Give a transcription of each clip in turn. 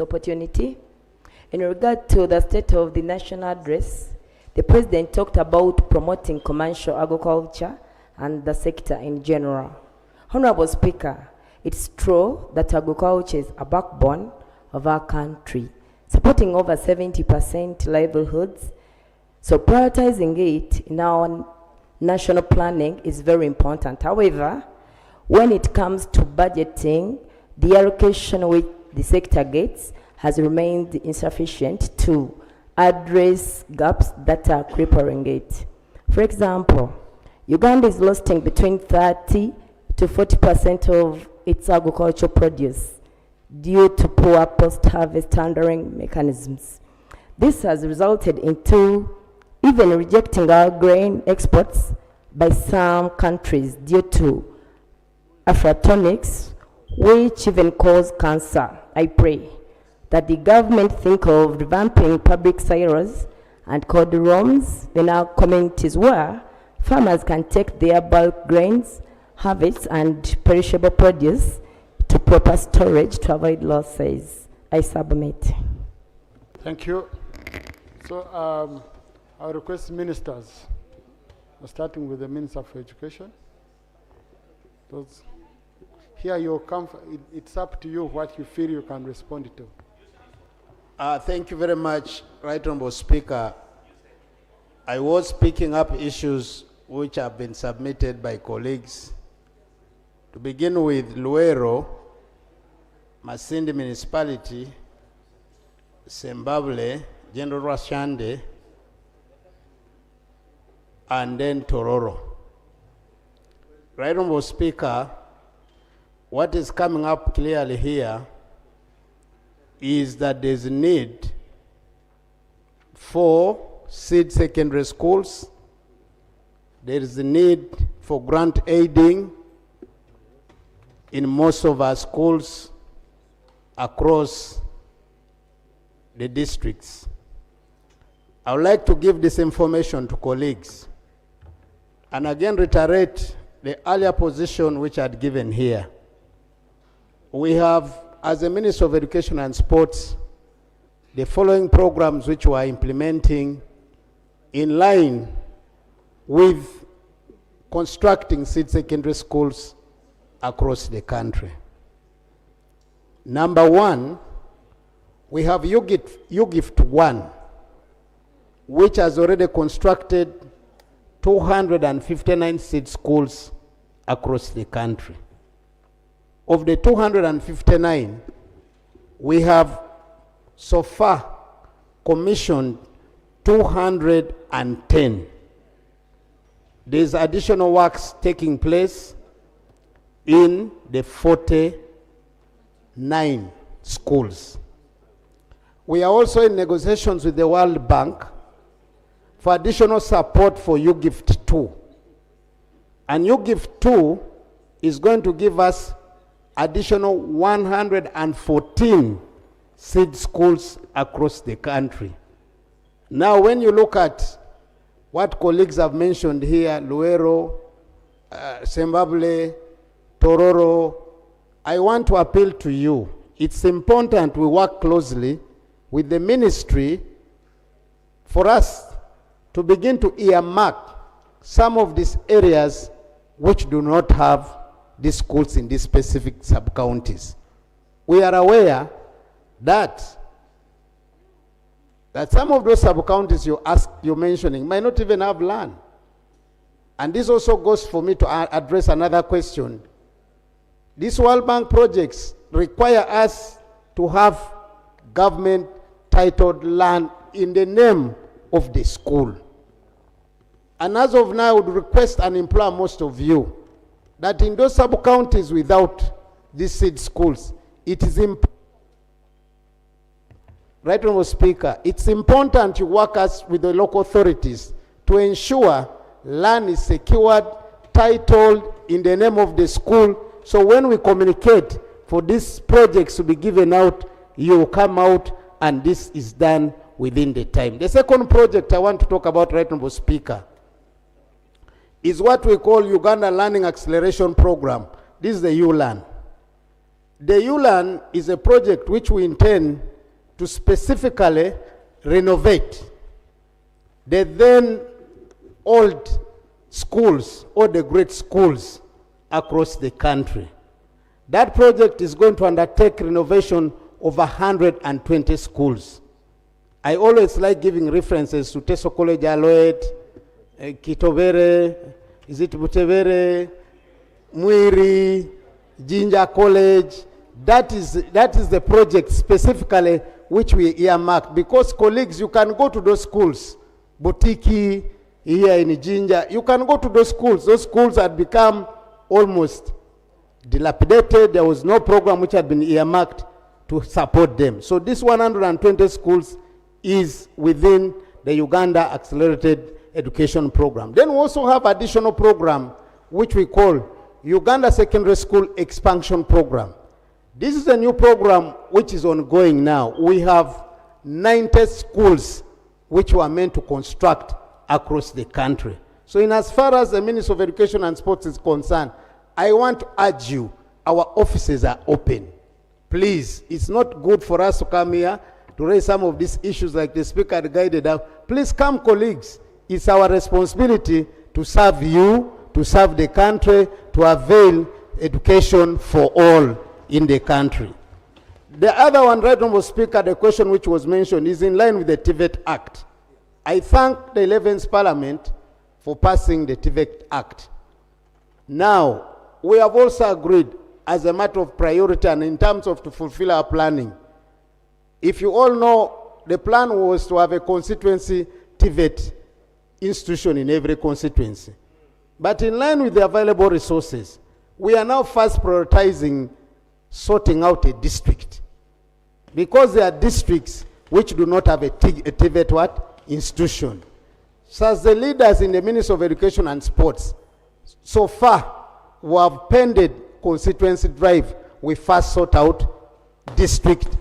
opportunity. In regard to the state of the national address, the President talked about promoting commercial agriculture and the sector in general. Honorable Speaker, it's true that agriculture is a backbone of our country, supporting over 70% livelihoods. So prioritizing it in our national planning is very important. However, when it comes to budgeting, the allocation which the sector gets has remained insufficient to address gaps that are crippling it. For example, Uganda is losing between 30 to 40% of its agricultural produce due to poor post-harvest handling mechanisms. This has resulted into even rejecting our grain exports by some countries due to aflatoxins, which even cause cancer. I pray that the government think of revamping public silos and cold rooms in our communities where farmers can take their bulk grains, harvests, and perishable produce to proper storage to avoid losses. I submit. Thank you. So I request ministers, starting with the Minister for Education. Here you come, it's up to you what you feel you can respond to. Thank you very much, Right Honourable Speaker. I was picking up issues which have been submitted by colleagues. To begin with, Luero, Masindi Municipality, Zimbabwe, General Rashande, and then Tororo. Right Honourable Speaker, what is coming up clearly here is that there's a need for seed secondary schools. There is a need for grant aiding in most of our schools across the districts. I would like to give this information to colleagues and again reiterate the earlier position which I had given here. We have, as a Minister of Education and Sports, the following programs which we are implementing in line with constructing seed secondary schools across the country. Number one, we have UGIFT 1, which has already constructed 259 seed schools across the country. Of the 259, we have so far commissioned 210. There's additional works taking place in the 49 schools. We are also in negotiations with the World Bank for additional support for UGIFT 2. And UGIFT 2 is going to give us additional 114 seed schools across the country. Now, when you look at what colleagues have mentioned here, Luero, Zimbabwe, Tororo, I want to appeal to you. It's important we work closely with the ministry for us to begin to earmark some of these areas which do not have these schools in these specific sub-counties. We are aware that some of those sub-counties you're mentioning might not even have land. And this also goes for me to address another question. These World Bank projects require us to have government-titled land in the name of the school. And as of now, I would request and implore most of you that in those sub-counties without these seed schools, it is important. Right Honourable Speaker, it's important you work with the local authorities to ensure land is secured, titled in the name of the school, so when we communicate for these projects to be given out, you come out and this is done within the time. The second project I want to talk about, Right Honourable Speaker, is what we call Uganda Learning Acceleration Program. This is the ULAN. The ULAN is a project which we intend to specifically renovate the then old schools or the great schools across the country. That project is going to undertake renovation of 120 schools. I always like giving references to Teso College Aloet, Kitovere, is it Butevere, Muiri, Jinja College. That is the project specifically which we earmarked, because colleagues, you can go to those schools, Butiki, here in Jinja, you can go to those schools had become almost dilapidated. There was no program which had been earmarked to support them. So this 120 schools is within the Uganda Accelerated Education Program. Then we also have additional program which we call Uganda Secondary School Expansion Program. This is a new program which is ongoing now. We have 90 schools which were meant to construct across the country. So in as far as the Ministry of Education and Sports is concerned, I want to urge you, our offices are open. Please, it's not good for us to come here to raise some of these issues like the speaker guided out. Please come, colleagues. It's our responsibility to serve you, to serve the country, to avail education for all in the country. The other one, right, Honorable Speaker, the question which was mentioned is in line with the TVET Act. I thank the 11th Parliament for passing the TVET Act. Now, we have also agreed as a matter of priority and in terms of to fulfill our planning. If you all know, the plan was to have a constituency TVET institution in every constituency. But in line with the available resources, we are now first prioritizing sorting out a district. Because there are districts which do not have a TVET what? Institution. So as the leaders in the Ministry of Education and Sports, so far, we have pended constituency drive. We first sort out district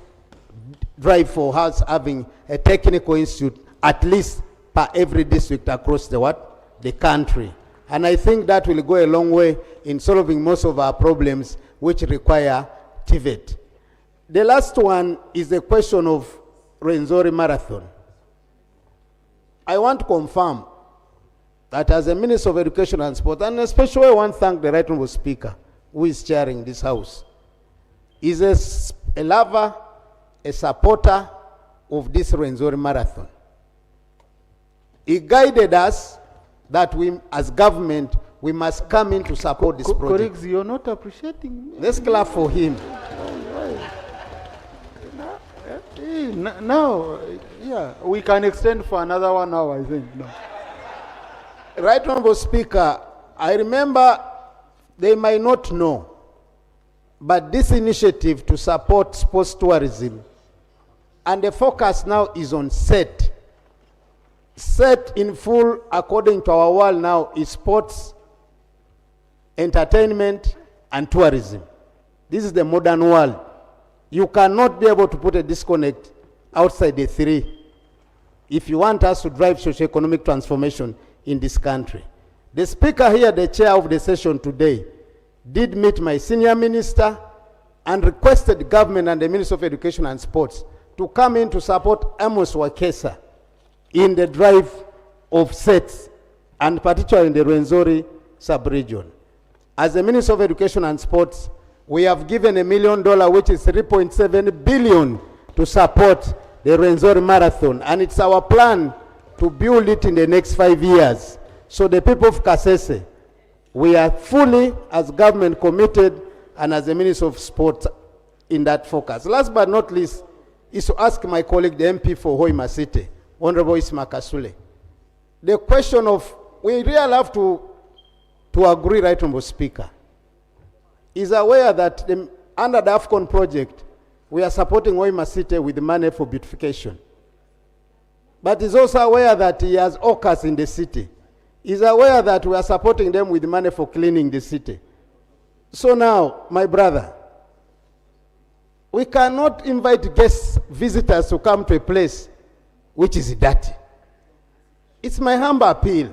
drive for us having a technical institute, at least per every district across the what? The country. And I think that will go a long way in solving most of our problems which require TVET. The last one is the question of Rwenzori Marathon. I want to confirm that as a Minister of Education and Sport, and especially I want to thank the Right Honourable Speaker who is chairing this House, is a lover, a supporter of this Rwenzori Marathon. He guided us that we, as government, we must come in to support this project. Colleagues, you're not appreciating me. Let's clap for him. Now, yeah, we can extend for another 1 hour, I think. No. Right Honourable Speaker, I remember, they might not know, but this initiative to support sports tourism, and the focus now is on set. Set in full, according to our world now, is sports, entertainment, and tourism. This is the modern world. You cannot be able to put a disconnect outside the three if you want us to drive socio-economic transformation in this country. The speaker here, the chair of the session today, did meet my senior minister and requested the government and the Ministry of Education and Sports to come in to support Amos Wakesa in the drive of sets, and particularly in the Rwenzori sub-region. As the Minister of Education and Sports, we have given $1 million, which is 3.7 billion, to support the Rwenzori Marathon. And it's our plan to build it in the next 5 years. So the people of Kasese, we are fully, as government, committed, and as the Minister of Sports, in that focus. Last but not least, is to ask my colleague, the MP for Hoima City, Honorable Isma Kasule. The question of, we really have to agree, Right Honourable Speaker, is aware that under the AFCON project, we are supporting Hoima City with money for beautification. But is also aware that he has orcas in the city. Is aware that we are supporting them with money for cleaning the city. So now, my brother, we cannot invite guests, visitors to come to a place which is dirty. It's my humble appeal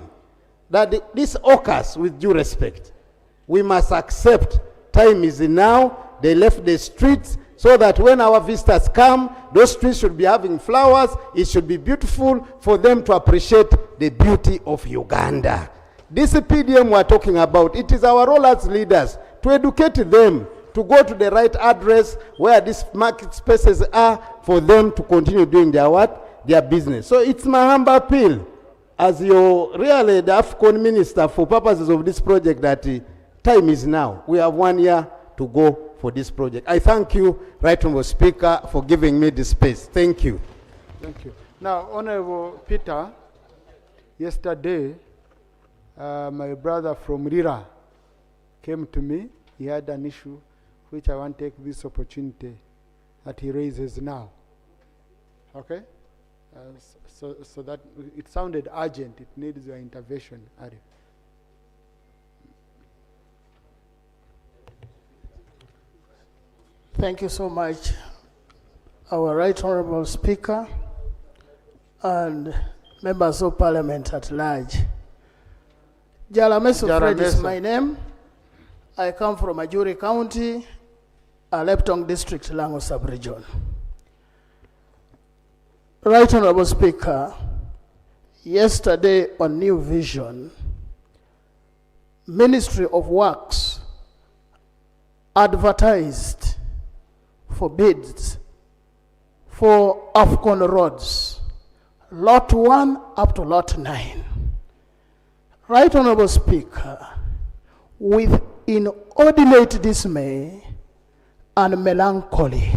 that these orcas, with due respect, we must accept time is now. They left the streets so that when our visitors come, those streets should be having flowers. It should be beautiful for them to appreciate the beauty of Uganda. This PDM we're talking about, it is our role as leaders to educate them, to go to the right address where these market spaces are for them to continue doing their what? Their business. So it's my humble appeal as your really the AFCON minister for purposes of this project that time is now. We have 1 year to go for this project. I thank you, Right Honourable Speaker, for giving me this space. Thank you. Thank you. Now, Honourable Peter, yesterday, my brother from Lira came to me. He had an issue which I want to take this opportunity that he raises now. Okay? So that it sounded urgent. It needs your intervention, Arif. Thank you so much, our Right Honourable Speaker and members of Parliament at large. Jalameso Fred is my name. I come from Ajuri County, Leptong District, Lango Sub-Region. Right Honourable Speaker, yesterday on New Vision, Ministry of Works advertised for bids for AFCON roads, Lot 1 up to Lot 9. Right Honourable Speaker, with inordinate dismay and melancholy,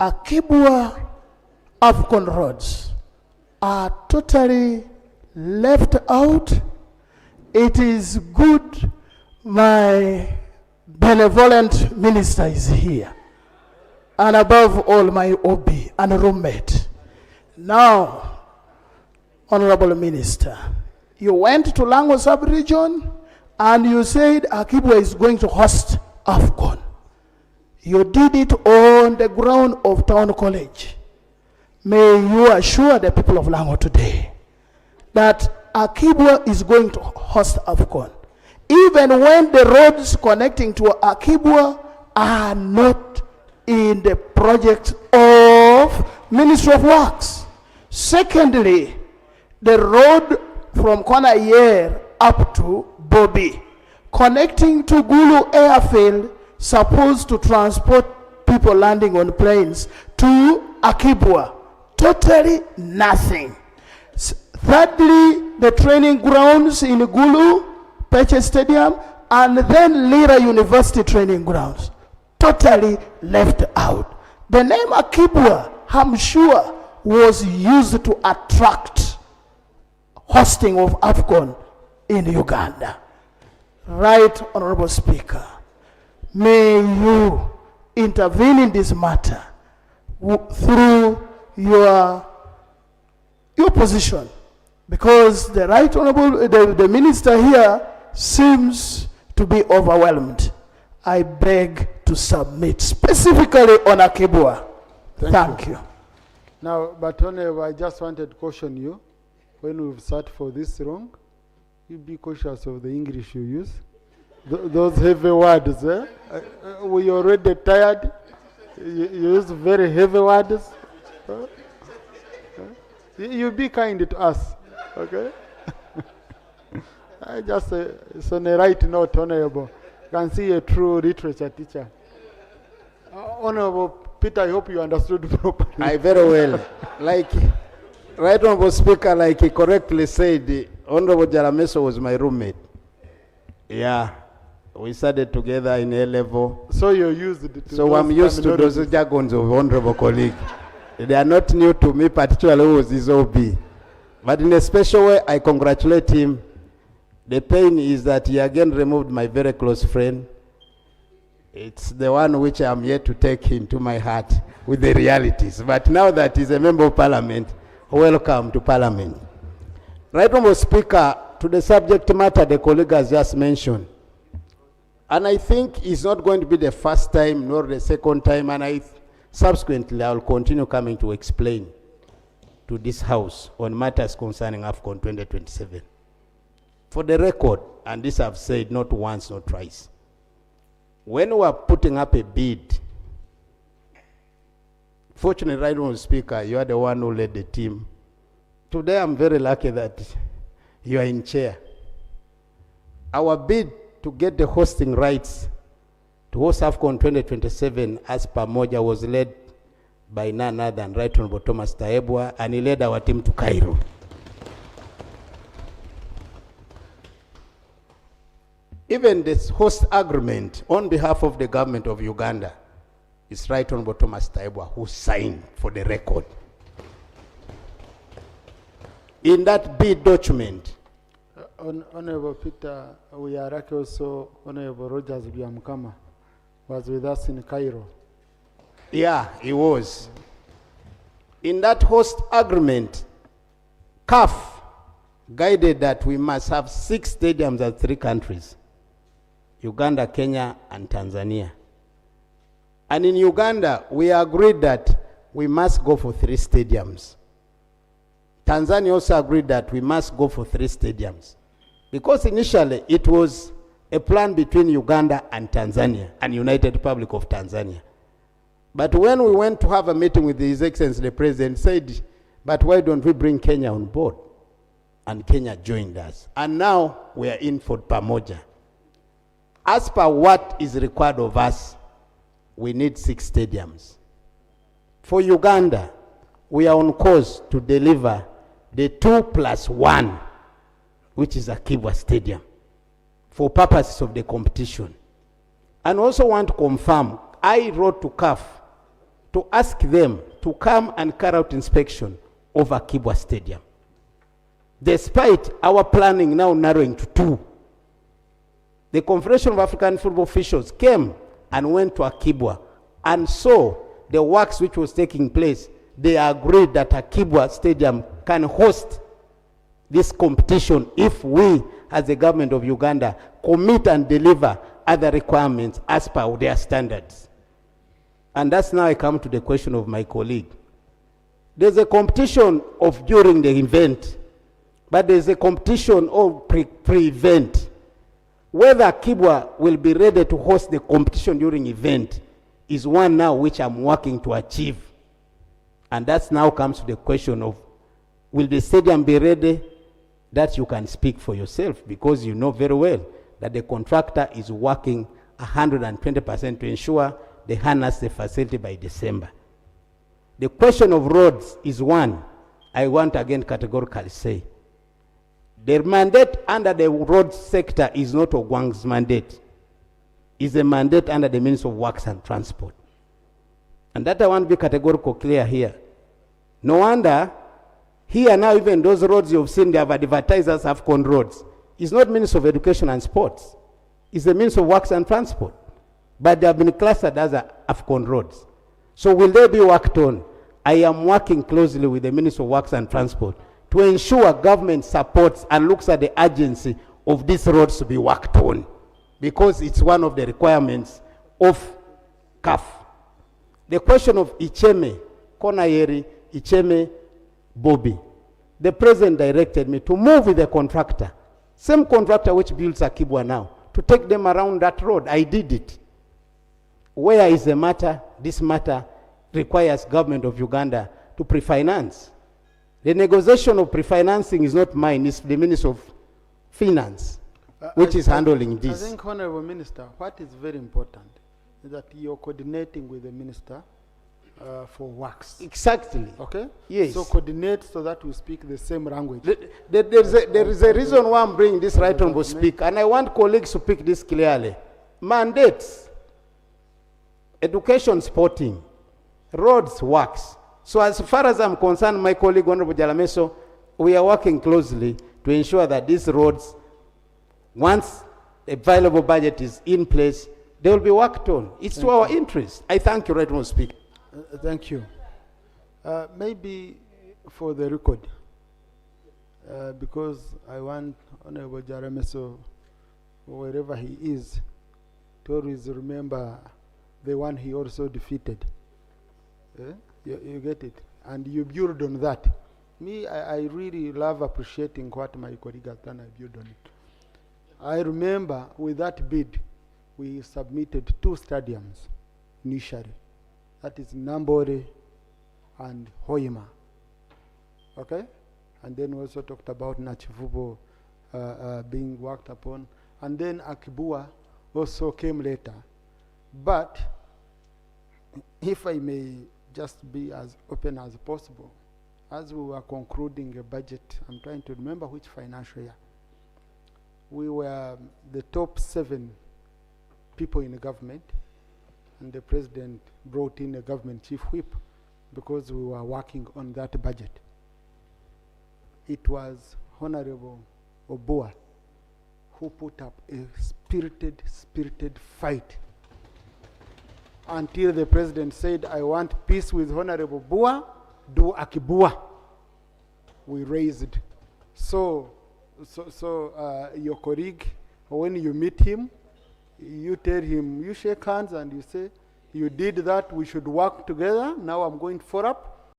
Akii-Bua AFCON roads are totally left out. It is good my benevolent minister is here, and above all my OB and roommate. Now, Honorable Minister, you went to Lango Sub-Region and you said Akii-Bua is going to host AFCON. You did it on the ground of Town College. May you assure the people of Lango today that Akii-Bua is going to host AFCON, even when the roads connecting to Akii-Bua are not in the project of Ministry of Works. Secondly, the road from Konayer up to Bobby, connecting to Gulu Airfield, supposed to transport people landing on planes to Akii-Bua. Totally nothing. Thirdly, the training grounds in Gulu, Peche Stadium, and then Lira University training grounds. Totally left out. The name Akii-Bua, I'm sure, was used to attract hosting of AFCON in Uganda. Right Honourable Speaker, may you intervene in this matter through your position, because the Right Honourable, the minister here seems to be overwhelmed. I beg to submit specifically on Akii-Bua. Thank you. Now, but Honourable, I just wanted to caution you, when we've sat for this long, you be cautious of the English you use. Those heavy words, eh? We already tired. You use very heavy words. You be kind to us, okay? I just it's on the right note, Honourable. You can see a true literature teacher. Honourable Peter, I hope you understood properly. I very well. Like, Right Honourable Speaker, like he correctly said, Honourable Jalameso was my roommate. Yeah, we studied together in A level. So you're used to So I'm used to those jargons of honourable colleague. They are not new to me, particularly who was his OB. But in a special way, I congratulate him. The pain is that he again removed my very close friend. It's the one which I'm yet to take into my heart with the realities. But now that he's a member of Parliament, welcome to Parliament. Right Honourable Speaker, to the subject matter the colleague has just mentioned. And I think it's not going to be the first time nor the second time, and subsequently I will continue coming to explain to this House on matters concerning AFCON 2027. For the record, and this I've said not once, not twice, when we are putting up a bid, fortunately, Right Honourable Speaker, you are the one who led the team. Today, I'm very lucky that you are in chair. Our bid to get the hosting rights to host AFCON 2027 as per Moja was led by none other than Right Honourable Thomas Akii-Bua, and he led our team to Cairo. Even this host agreement on behalf of the government of Uganda is Right Honourable Thomas Akii-Bua who signed for the record. In that bid document, Honorable Peter, we are lucky also Honorable Rogers Byamukama was with us in Cairo. yeah, he was. In that host agreement, CAF guided that we must have 6 stadiums at 3 countries, Uganda, Kenya, and Tanzania. And in Uganda, we agreed that we must go for 3 stadiums. Tanzania also agreed that we must go for 3 stadiums. Because initially, it was a plan between Uganda and Tanzania, and United Republic of Tanzania. But when we went to have a meeting with His Excellency the President, said, but why don't we bring Kenya on board? And Kenya joined us. And now we are in for Pamoja. As per what is required of us, we need 6 stadiums. For Uganda, we are on course to deliver the 2+1, which is Akii-Bua Stadium, for purposes of the competition. And also want to confirm, I wrote to CAF to ask them to come and carry out inspection of Akii-Bua Stadium. Despite our planning now narrowing to 2, the Confederation of African Football Officials came and went to Akii-Bua and saw the works which was taking place. They agreed that Akii-Bua Stadium can host this competition if we, as the government of Uganda, commit and deliver other requirements as per their standards. And that's now I come to the question of my colleague. There's a competition of during the event, but there's a competition of pre-event. Whether Akii-Bua will be ready to host the competition during event is one now which I'm working to achieve. And that now comes to the question of, will the stadium be ready? That you can speak for yourself, because you know very well that the contractor is working 120% to ensure they harness the facility by December. The question of roads is one I want again categorically say. The mandate under the road sector is not Ogwang's mandate. It's a mandate under the Ministry of Works and Transport. And that I want to be categorical clear here. No wonder here now, even those roads you've seen, they have advertised as AFCON roads. It's not Ministry of Education and Sports. It's the Ministry of Works and Transport. But they have been clustered as AFCON roads. So will they be worked on? I am working closely with the Ministry of Works and Transport to ensure government supports and looks at the urgency of these roads to be worked on, because it's one of the requirements of CAF. The question of Icheme, Konayeri, Icheme, Bobby. The president directed me to move with the contractor, same contractor which builds Akii-Bua now, to take them around that road. I did it. Where is the matter? This matter requires government of Uganda to pre-finance. The negotiation of pre-financing is not mine, it's the Ministry of Finance, which is handling this. I think, Honorable Minister, what is very important is that you're coordinating with the Minister for works. Exactly. Okay? Yes. So coordinate so that we speak the same language. There is a reason why I'm bringing this Right Honourable Speaker, and I want colleagues to pick this clearly. Mandates, education, sporting, roads, works. So as far as I'm concerned, my colleague Honourable Jalameso, we are working closely to ensure that these roads, once a valuable budget is in place, they will be worked on. It's to our interest. I thank you, Right Honourable Speaker. Thank you. Maybe for the record, because I want Honorable Jarameso, wherever he is, to always remember the one he also defeated. You get it? And you build on that. Me, I really love appreciating what my colleague has done. I build on it. I remember with that bid, we submitted 2 stadiums initially. That is Nambore and Hoima. Okay? And then we also talked about Nachivubo being worked upon. And then Akii-Bua also came later. But if I may just be as open as possible, as we were concluding a budget, I'm trying to remember which financial year, we were the top 7 people in the government, and the president brought in a government chief whip because we were working on that budget. It was Honorable Obua who put up a spirited fight until the president said, I want peace with Honorable Bua, do Akii-Bua. We raised. So your colleague, when you meet him, you tell him, you shake hands and you say, you did that, we should work together. Now I'm going for up.